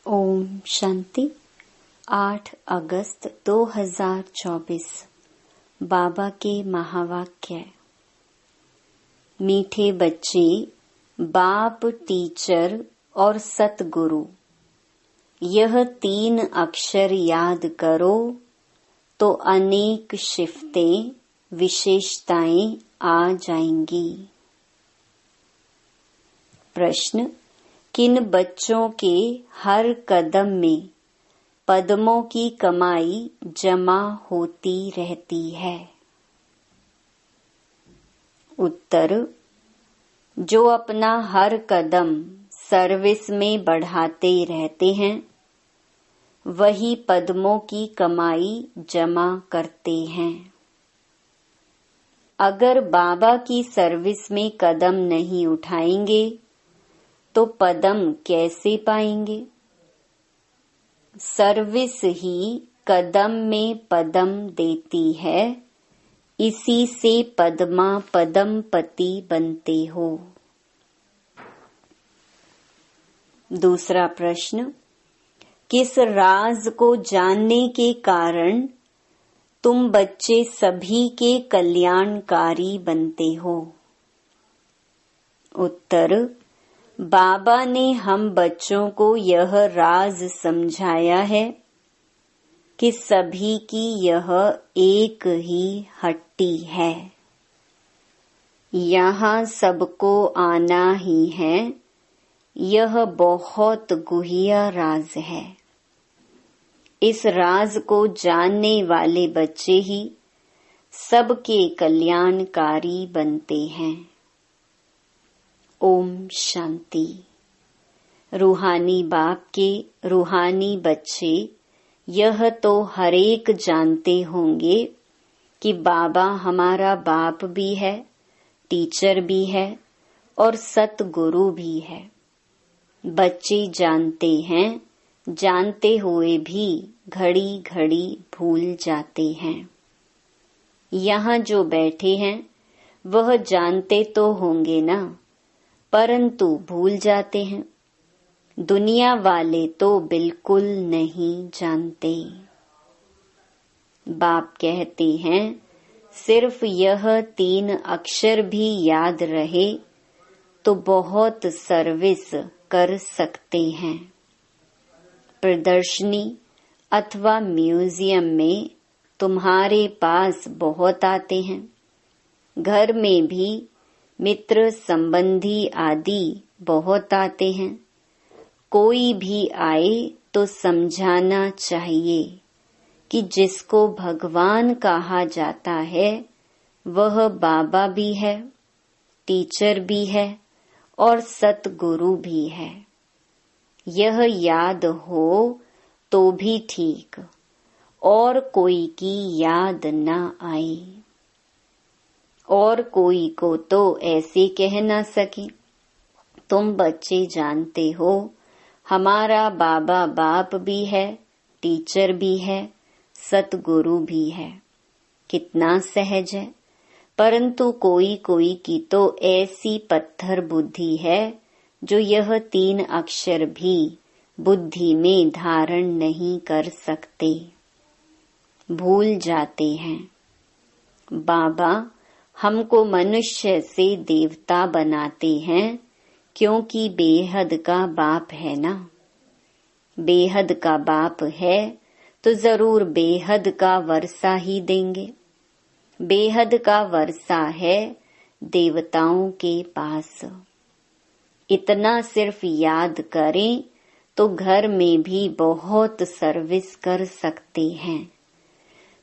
ओम शांति। 8 अगस्त 2024 बाबा के महावाक्य। मीठे बच्चे, बाप, टीचर और सतगुरु, यह 3 अक्षर याद करो तो अनेक शिफ्तें, विशेषताएं आ जाएंगी। प्रश्न: किन बच्चों के हर कदम में पद्मों की कमाई जमा होती रहती है? उत्तर: जो अपना हर कदम सर्विस में बढ़ाते रहते हैं, वही पद्मों की कमाई जमा करते हैं। अगर बाबा की सर्विस में कदम नहीं उठाएंगे तो पदम कैसे पाएंगे? सर्विस ही कदम में पदम देती है, इसी से पद्मा पदमपति बनते हो। दूसरा प्रश्न: किस राज को जानने के कारण तुम बच्चे सभी के कल्याणकारी बनते हो? उत्तर: बाबा ने हम बच्चों को यह राज समझाया है कि सभी की यह एक ही हट्टी है, यहाँ सबको आना ही है। यह बहुत गुह्य राज है। इस राज को जानने वाले बच्चे ही सबके कल्याणकारी बनते हैं। ओम शांति। रूहानी बाप के रूहानी बच्चे यह तो हरेक जानते होंगे कि बाबा हमारा बाप भी है, टीचर भी है और सतगुरु भी है। बच्चे जानते हैं, जानते हुए भी घड़ी घड़ी भूल जाते हैं। यहाँ जो बैठे हैं वह जानते तो होंगे ना, परंतु भूल जाते हैं। दुनिया वाले तो बिल्कुल नहीं जानते। बाप कहते हैं, सिर्फ यह 3 अक्षर भी याद रहे तो बहुत सर्विस कर सकते हैं। प्रदर्शनी अथवा म्यूजियम में तुम्हारे पास बहुत आते हैं। घर में भी मित्र संबंधी आदि बहुत आते हैं। कोई भी आए तो समझाना चाहिए कि जिसको भगवान कहा जाता है वह बाबा भी है, टीचर भी है और सतगुरु भी है। यह याद हो तो भी ठीक, और कोई की याद न आए। और कोई को तो ऐसे कह ना सके, तुम बच्चे जानते हो हमारा बाबा बाप भी है, टीचर भी है, सतगुरु भी है। कितना सहज है। परंतु कोई कोई की तो ऐसी पत्थर बुद्धि है जो यह 3 अक्षर भी बुद्धि में धारण नहीं कर सकते, भूल जाते हैं। बाबा हमको मनुष्य से देवता बनाते हैं क्योंकि बेहद का बाप है ना। बेहद का बाप है तो जरूर बेहद का वर्षा ही देंगे। बेहद का वर्षा है देवताओं के पास। इतना सिर्फ याद करें तो घर में भी बहुत सर्विस कर सकते हैं।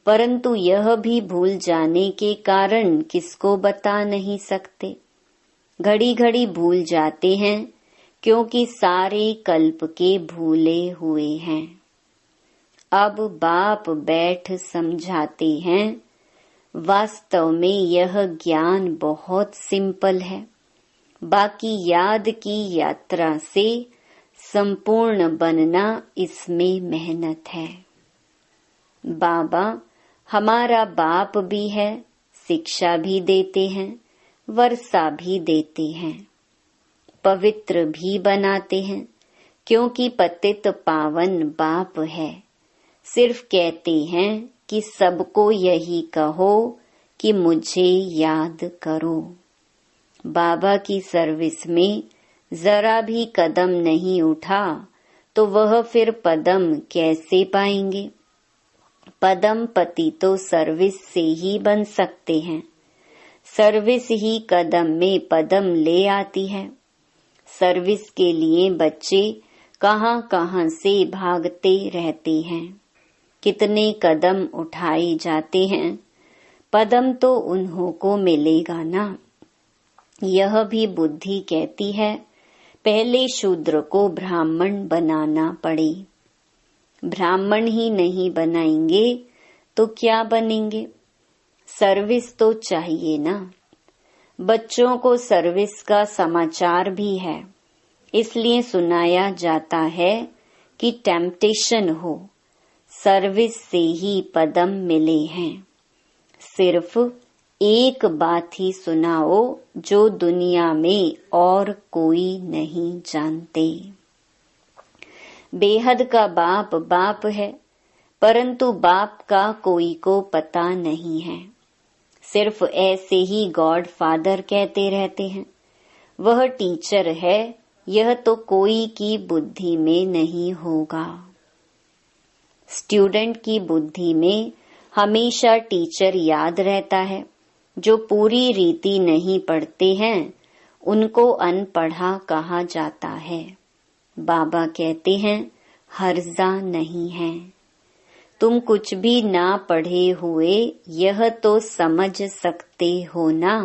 परंतु यह भी भूल जाने के कारण किसको बता नहीं सकते। घड़ी घड़ी भूल जाते हैं क्योंकि सारे कल्प के भूले हुए हैं। अब बाप बैठ समझाते हैं। वास्तव में यह ज्ञान बहुत सिंपल है। बाकी याद की यात्रा से संपूर्ण बनना इसमें मेहनत है। बाबा हमारा बाप भी है, शिक्षा भी देते हैं, वर्षा भी देते हैं, पवित्र भी बनाते हैं, क्योंकि पतित पावन बाप है। सिर्फ कहते हैं कि सबको यही कहो कि मुझे याद करो। बाबा की सर्विस में जरा भी कदम नहीं उठा तो वह फिर पदम कैसे पाएंगे? पदम पति तो सर्विस से ही बन सकते हैं। सर्विस ही कदम में पदम ले आती है। सर्विस के लिए बच्चे कहां कहां से भागते रहते हैं। कितने कदम उठाए जाते हैं, पदम तो उन्हों को मिलेगा ना। यह भी बुद्धि कहती है पहले शूद्र को ब्राह्मण बनाना पड़े। ब्राह्मण ही नहीं बनाएंगे तो क्या बनेंगे? सर्विस तो चाहिए ना। बच्चों को सर्विस का समाचार भी है, इसलिए सुनाया जाता है कि टेम्पटेशन हो, सर्विस से ही पदम मिले हैं। सिर्फ एक बात ही सुनाओ जो दुनिया में और कोई नहीं जानते। बेहद का बाप बाप है, परंतु बाप का कोई को पता नहीं है। सिर्फ ऐसे ही गॉड फादर कहते रहते हैं। वह टीचर है, यह तो कोई की बुद्धि में नहीं होगा। स्टूडेंट की बुद्धि में हमेशा टीचर याद रहता है। जो पूरी रीति नहीं पढ़ते हैं उनको अनपढ़ा कहा जाता है। बाबा कहते हैं हर्जा नहीं है। तुम कुछ भी ना पढ़े हुए यह तो समझ सकते हो ना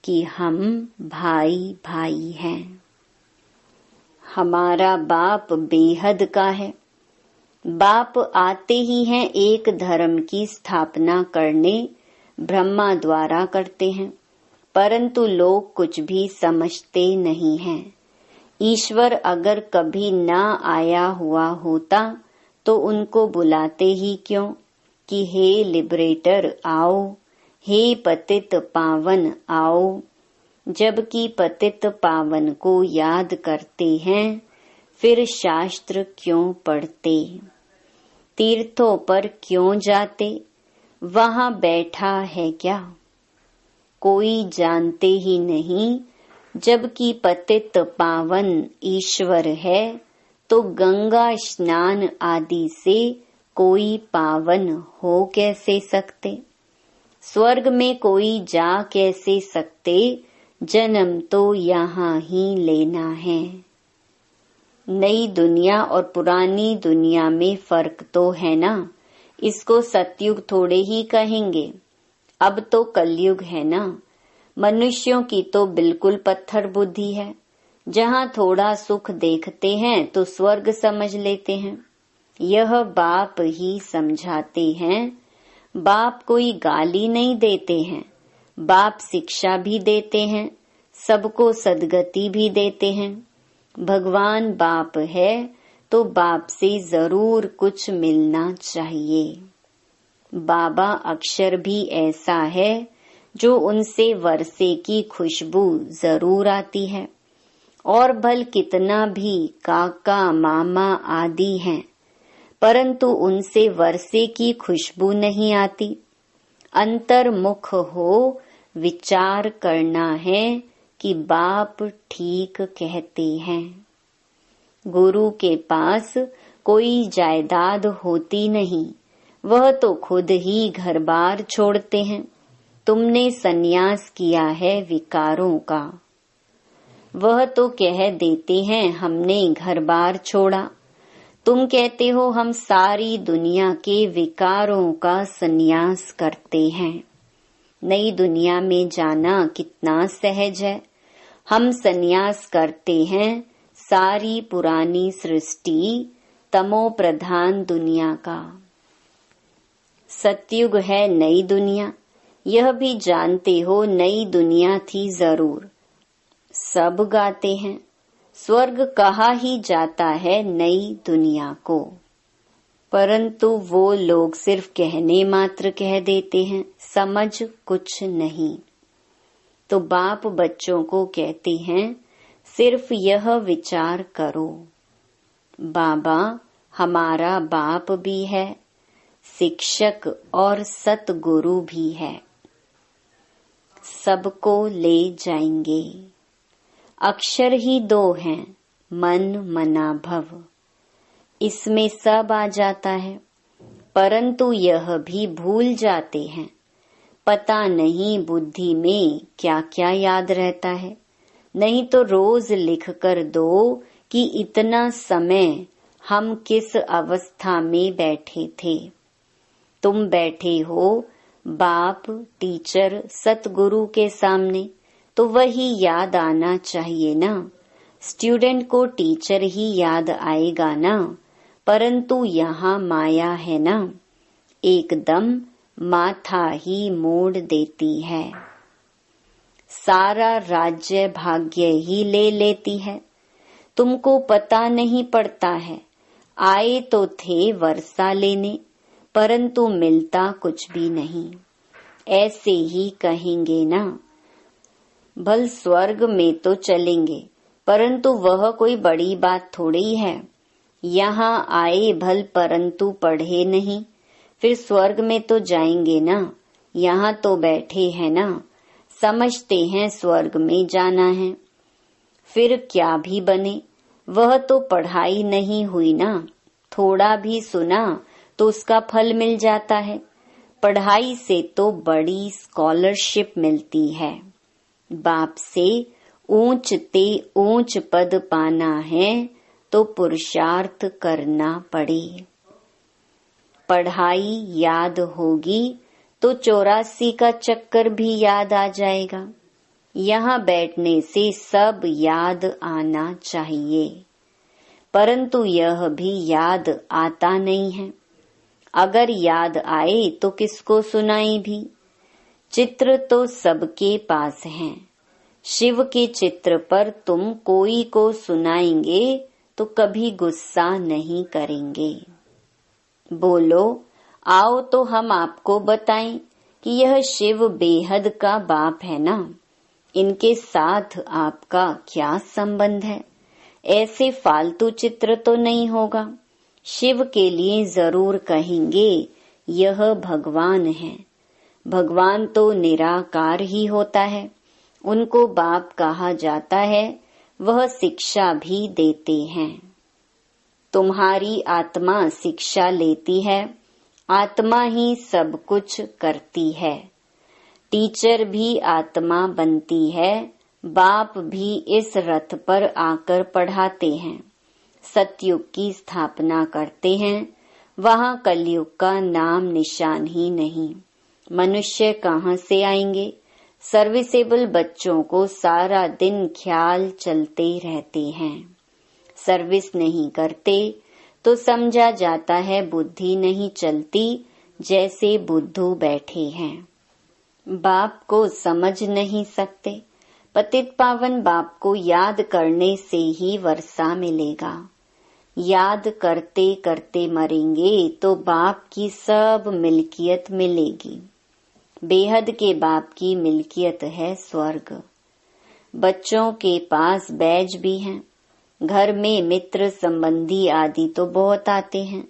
कि हम भाई भाई हैं। हमारा बाप बेहद का है। बाप आते ही हैं एक धर्म की स्थापना करने, ब्रह्मा द्वारा करते हैं, परंतु लोग कुछ भी समझते नहीं हैं। ईश्वर अगर कभी ना आया हुआ होता तो उनको बुलाते ही क्यों कि हे लिबरेटर आओ, हे पतित पावन आओ। जबकि पतित पावन को याद करते हैं फिर शास्त्र क्यों पढ़ते? तीर्थों पर क्यों जाते? वहां बैठा है क्या? कोई जानते ही नहीं। जबकि पतित पावन ईश्वर है तो गंगा स्नान आदि से कोई पावन हो कैसे सकते? स्वर्ग में कोई जा कैसे सकते? जन्म तो यहाँ ही लेना है। नई दुनिया और पुरानी दुनिया में फर्क तो है ना। इसको सतयुग थोड़े ही कहेंगे, अब तो कलयुग है ना। मनुष्यों की तो बिल्कुल पत्थर बुद्धि है। जहाँ थोड़ा सुख देखते हैं तो स्वर्ग समझ लेते हैं। यह बाप ही समझाते हैं। बाप कोई गाली नहीं देते हैं, बाप शिक्षा भी देते हैं, सबको सद्गति भी देते हैं। भगवान बाप है तो बाप से जरूर कुछ मिलना चाहिए। बाबा अक्षर भी ऐसा है जो उनसे वर्षे की खुशबू जरूर आती है। और भल कितना भी काका मामा आदि हैं, परंतु उनसे वर्षे की खुशबू नहीं आती। अंतर्मुख हो विचार करना है कि बाप ठीक कहते हैं। गुरु के पास कोई जायदाद होती नहीं, वह तो खुद ही घर बार छोड़ते हैं। तुमने सन्यास किया है विकारों का, वह तो कह देते हैं हमने घर बार छोड़ा। तुम कहते हो हम सारी दुनिया के विकारों का सन्यास करते हैं। नई दुनिया में जाना कितना सहज है। हम सन्यास करते हैं सारी पुरानी सृष्टि तमो प्रधान दुनिया का। सतयुग है नई दुनिया, यह भी जानते हो नई दुनिया थी जरूर। सब गाते हैं, स्वर्ग कहा ही जाता है नई दुनिया को, परंतु वो लोग सिर्फ कहने मात्र कह देते हैं, समझ कुछ नहीं। तो बाप बच्चों को कहते हैं सिर्फ यह विचार करो, बाबा हमारा बाप भी है, शिक्षक और सतगुरु भी है। सबको ले जाएंगे। अक्षर ही 2 हैं, मन मना भव। इसमें सब आ जाता है, परंतु यह भी भूल जाते हैं। पता नहीं बुद्धि में क्या क्या याद रहता है। नहीं तो रोज लिख कर दो कि इतना समय हम किस अवस्था में बैठे थे। तुम बैठे हो बाप, टीचर, सतगुरु के सामने, तो वही याद आना चाहिए ना। स्टूडेंट को टीचर ही याद आएगा ना, परंतु यहाँ माया है ना, एकदम माथा ही मोड़ देती है। सारा राज्य भाग्य ही ले लेती है। तुमको पता नहीं पड़ता है। आए तो थे वर्षा लेने, परंतु मिलता कुछ भी नहीं। ऐसे ही कहेंगे ना। भल स्वर्ग में तो चलेंगे, परंतु वह कोई बड़ी बात थोड़ी है। यहाँ आए भल परंतु पढ़े नहीं, फिर स्वर्ग में तो जाएंगे ना। यहाँ तो बैठे हैं ना, समझते हैं स्वर्ग में जाना है। फिर क्या भी बने, वह तो पढ़ाई नहीं हुई ना। थोड़ा भी सुना तो उसका फल मिल जाता है। पढ़ाई से तो बड़ी स्कॉलरशिप मिलती है। बाप से ऊंच ते ऊंच पद पाना है तो पुरुषार्थ करना पड़े। पढ़ाई याद होगी तो 84 का चक्कर भी याद आ जाएगा। यहाँ बैठने से सब याद आना चाहिए, परंतु यह भी याद आता नहीं है। अगर याद आए तो किसको सुनाई भी। चित्र तो सबके पास हैं। शिव के चित्र पर तुम कोई को सुनाएंगे तो कभी गुस्सा नहीं करेंगे। बोलो, आओ तो हम आपको बताएं कि यह शिव बेहद का बाप है ना। इनके साथ आपका क्या संबंध है। ऐसे फालतू चित्र तो नहीं होगा। शिव के लिए जरूर कहेंगे यह भगवान है। भगवान तो निराकार ही होता है। उनको बाप कहा जाता है। वह शिक्षा भी देते हैं। तुम्हारी आत्मा शिक्षा लेती है। आत्मा ही सब कुछ करती है। टीचर भी आत्मा बनती है। बाप भी इस रथ पर आकर पढ़ाते हैं। सतयुग की स्थापना करते हैं। वहाँ कलयुग का नाम निशान ही नहीं। मनुष्य कहाँ से आएंगे। सर्विसेबल बच्चों को सारा दिन ख्याल चलते रहते हैं। सर्विस नहीं करते तो समझा जाता है बुद्धि नहीं चलती, जैसे बुद्धू बैठे हैं। बाप को समझ नहीं सकते। पतित पावन बाप को याद करने से ही वर्षा मिलेगा। याद करते करते मरेंगे तो बाप की सब मिल्कियत मिलेगी। बेहद के बाप की मिल्कियत है स्वर्ग। बच्चों के पास बैज भी हैं। घर में मित्र संबंधी आदि तो बहुत आते हैं।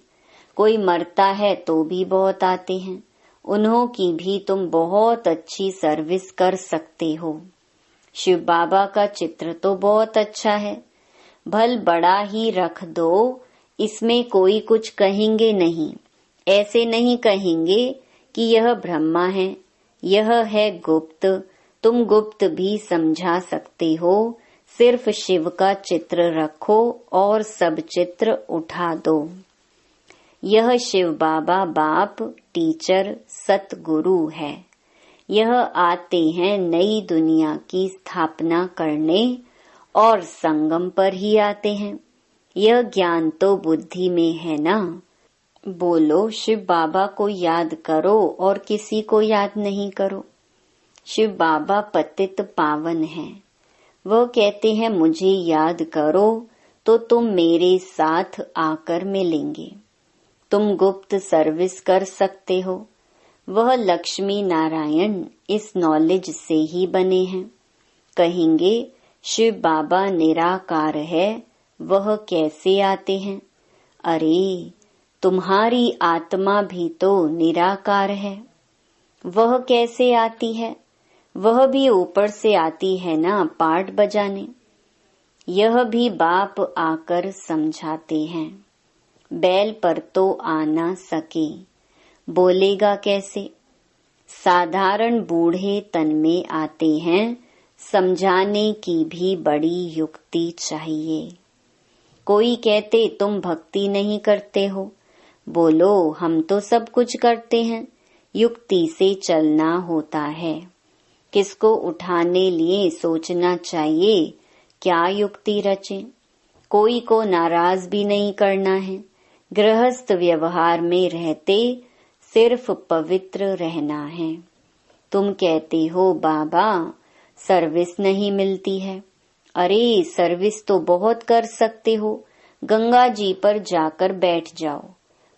कोई मरता है तो भी बहुत आते हैं। उन्हों की भी तुम बहुत अच्छी सर्विस कर सकते हो। शिव बाबा का चित्र तो बहुत अच्छा है। भल बड़ा ही रख दो, इसमें कोई कुछ कहेंगे नहीं। ऐसे नहीं कहेंगे कि यह ब्रह्मा है, यह है गुप्त। तुम गुप्त भी समझा सकते हो। सिर्फ शिव का चित्र रखो और सब चित्र उठा दो। यह शिव बाबा बाप, टीचर, सतगुरु है। यह आते हैं नई दुनिया की स्थापना करने और संगम पर ही आते हैं। यह ज्ञान तो बुद्धि में है ना। बोलो, शिव बाबा को याद करो और किसी को याद नहीं करो। शिव बाबा पतित पावन है। वह कहते हैं मुझे याद करो तो तुम मेरे साथ आकर मिलेंगे। तुम गुप्त सर्विस कर सकते हो। वह लक्ष्मी नारायण इस नॉलेज से ही बने हैं। कहेंगे शिव बाबा निराकार है वह कैसे आते हैं? अरे, तुम्हारी आत्मा भी तो निराकार है, वह कैसे आती है? वह भी ऊपर से आती है ना पाठ बजाने। यह भी बाप आकर समझाते हैं। बैल पर तो आ ना सके, बोलेगा कैसे? साधारण बूढ़े तन में आते हैं, समझाने की भी बड़ी युक्ति चाहिए। कोई कहते तुम भक्ति नहीं करते हो, बोलो हम तो सब कुछ करते हैं। युक्ति से चलना होता है। किसको उठाने लिए सोचना चाहिए, क्या युक्ति रचे। कोई को नाराज भी नहीं करना है। गृहस्थ व्यवहार में रहते सिर्फ पवित्र रहना है। तुम कहते हो बाबा सर्विस नहीं मिलती है। अरे, सर्विस तो बहुत कर सकते हो। गंगा जी पर जाकर बैठ जाओ,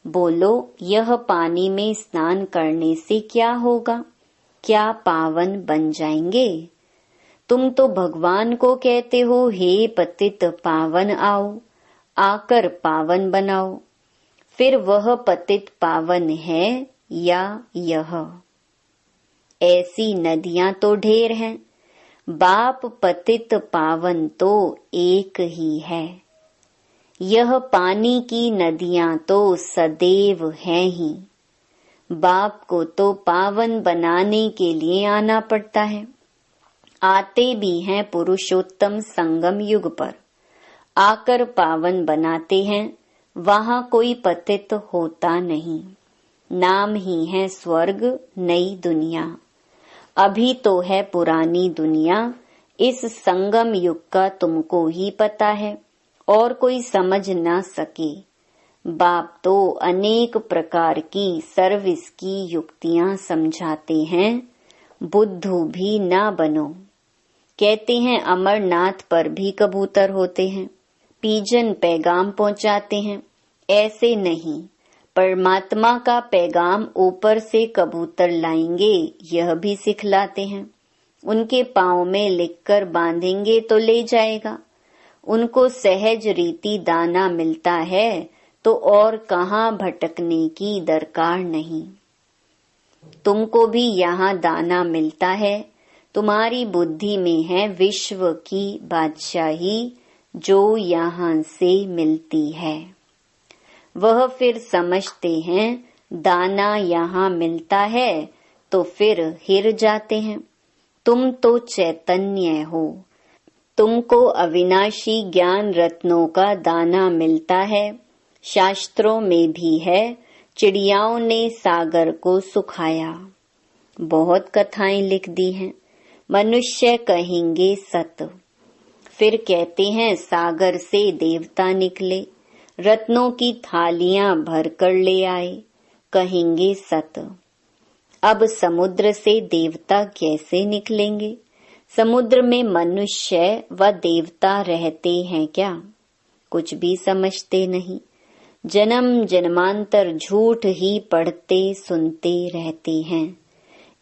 बोलो यह पानी में स्नान करने से क्या होगा? क्या पावन बन जाएंगे? तुम तो भगवान को कहते हो हे पतित पावन आओ, आकर पावन बनाओ। फिर वह पतित पावन है या यह? ऐसी नदियां तो ढेर हैं, बाप पतित पावन तो एक ही है। यह पानी की नदियां तो सदैव हैं ही। बाप को तो पावन बनाने के लिए आना पड़ता है। आते भी हैं पुरुषोत्तम संगम युग पर, आकर पावन बनाते हैं। वहां कोई पतित होता नहीं। नाम ही है स्वर्ग, नई दुनिया। अभी तो है पुरानी दुनिया। इस संगम युग का तुमको ही पता है, और कोई समझ ना सके। बाप तो अनेक प्रकार की सर्विस की युक्तियां समझाते हैं। बुद्धू भी ना बनो। कहते हैं अमरनाथ पर भी कबूतर होते हैं, पीजन पैगाम पहुंचाते हैं। ऐसे नहीं, परमात्मा का पैगाम ऊपर से कबूतर लाएंगे, यह भी सिखलाते हैं। उनके पांव में लिखकर बांधेंगे तो ले जाएगा। उनको सहज रीति दाना मिलता है तो और कहाँ भटकने की दरकार नहीं। तुमको भी यहाँ दाना मिलता है। तुम्हारी बुद्धि में है विश्व की बादशाही जो यहाँ से मिलती है। वह फिर समझते हैं दाना यहाँ मिलता है तो फिर हिर जाते हैं। तुम तो चैतन्य हो, तुमको अविनाशी ज्ञान रत्नों का दाना मिलता है। शास्त्रों में भी है, चिड़ियाओं ने सागर को सुखाया। बहुत कथाएं लिख दी हैं। मनुष्य कहेंगे सत। फिर कहते हैं सागर से देवता निकले, रत्नों की थालियां भरकर ले आए, कहेंगे सत। अब समुद्र से देवता कैसे निकलेंगे? समुद्र में मनुष्य व देवता रहते हैं क्या? कुछ भी समझते नहीं। जन्म जन्मांतर झूठ ही पढ़ते सुनते रहते हैं।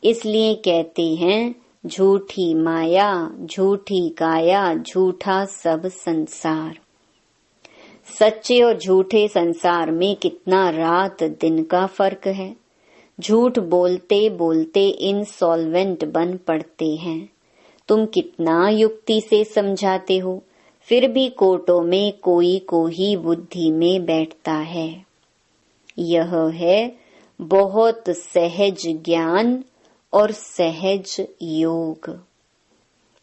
इसलिए कहते हैं झूठी माया, झूठी काया, झूठा सब संसार। सच्चे और झूठे संसार में कितना रात दिन का फर्क है। झूठ बोलते बोलते इंसॉल्वेंट बन पड़ते हैं। तुम कितना युक्ति से समझाते हो, फिर भी कोटों में कोई को ही बुद्धि में बैठता है। यह है बहुत सहज ज्ञान और सहज योग।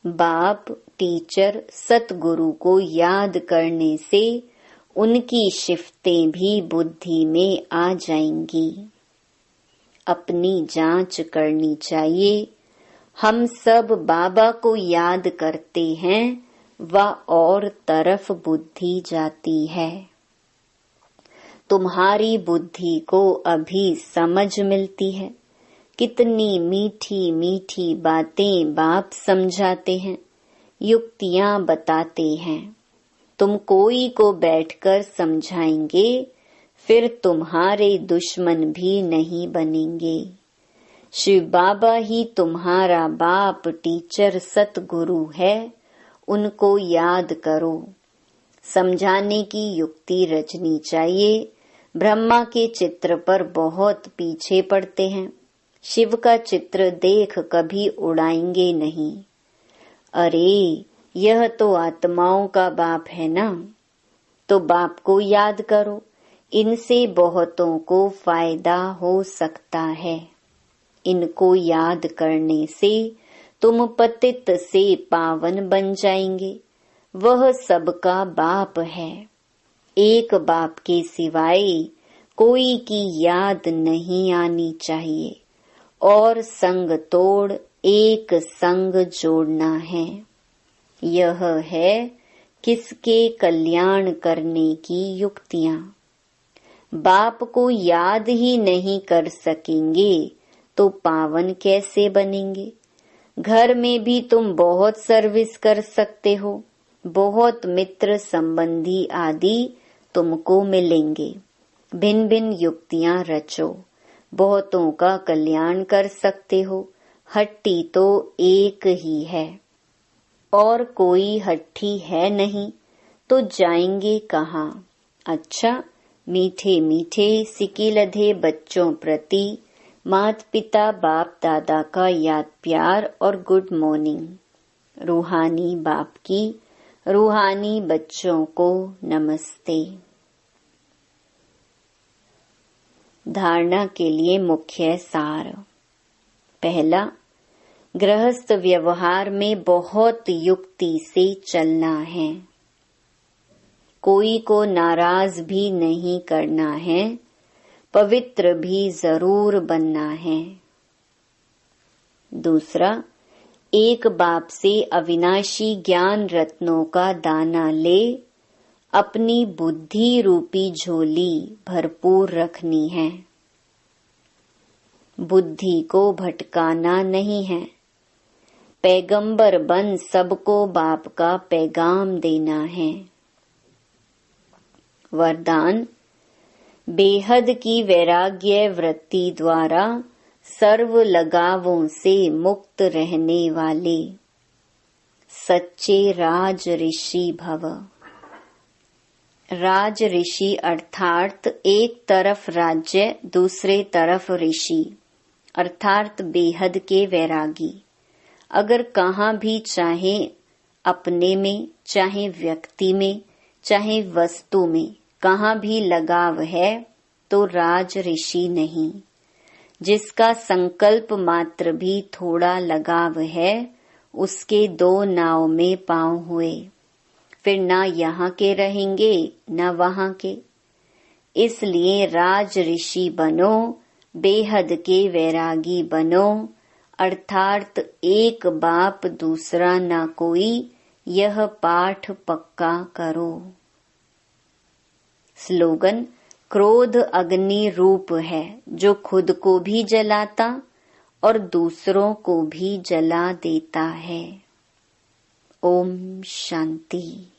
बाप टीचर सतगुरु को याद करने से उनकी शिफ्तें भी बुद्धि में आ जाएंगी। अपनी जांच करनी चाहिए। हम सब बाबा को याद करते हैं व और तरफ बुद्धि जाती है। तुम्हारी बुद्धि को अभी समझ मिलती है। कितनी मीठी मीठी बातें बाप समझाते हैं, युक्तियां बताते हैं। तुम कोई को बैठकर समझाएंगे, फिर तुम्हारे दुश्मन भी नहीं बनेंगे। शिव बाबा ही तुम्हारा बाप टीचर सतगुरु है, उनको याद करो। समझाने की युक्ति रचनी चाहिए। ब्रह्मा के चित्र पर बहुत पीछे पड़ते हैं, शिव का चित्र देख कभी उड़ाएंगे नहीं। अरे यह तो आत्माओं का बाप है ना, तो बाप को याद करो, इनसे बहुतों को फायदा हो सकता है। इनको याद करने से तुम पतित से पावन बन जाएंगे। वह सबका बाप है, एक बाप के सिवाय कोई की याद नहीं आनी चाहिए। और संग तोड़ एक संग जोड़ना है। यह है किसके कल्याण करने की युक्तियां। बाप को याद ही नहीं कर सकेंगे तो पावन कैसे बनेंगे। घर में भी तुम बहुत सर्विस कर सकते हो, बहुत मित्र संबंधी आदि तुमको मिलेंगे। भिन्न भिन्न युक्तियां रचो, बहुतों का कल्याण कर सकते हो। हट्टी तो एक ही है और कोई हट्टी है नहीं, तो जाएंगे कहाँ। अच्छा, मीठे मीठे सिकिलधे बच्चों प्रति माता पिता बाप दादा का याद प्यार और गुड मॉर्निंग। रूहानी बाप की रूहानी बच्चों को नमस्ते। धारणा के लिए मुख्य सार। पहला, गृहस्थ व्यवहार में बहुत युक्ति से चलना है। कोई को नाराज भी नहीं करना है, पवित्र भी जरूर बनना है। दूसरा, एक बाप से अविनाशी ज्ञान रत्नों का दाना ले अपनी बुद्धि रूपी झोली भरपूर रखनी है। बुद्धि को भटकाना नहीं है। पैगंबर बन सबको बाप का पैगाम देना है। वरदान, बेहद की वैराग्य वृत्ति द्वारा सर्व लगावों से मुक्त रहने वाले सच्चे राज ऋषि भव। राज ऋषि अर्थात एक तरफ राज्य, दूसरे तरफ ऋषि अर्थात बेहद के वैरागी। अगर कहाँ भी चाहे अपने में, चाहे व्यक्ति में, चाहे वस्तु में, कहाँ भी लगाव है तो राज ऋषि नहीं। जिसका संकल्प मात्र भी थोड़ा लगाव है, उसके दो नाव में पांव हुए, फिर ना यहाँ के रहेंगे ना वहाँ के। इसलिए राज ऋषि बनो, बेहद के वैरागी बनो, अर्थात एक बाप दूसरा ना कोई, यह पाठ पक्का करो। स्लोगन, क्रोध अग्नि रूप है जो खुद को भी जलाता और दूसरों को भी जला देता है। ओम शांति।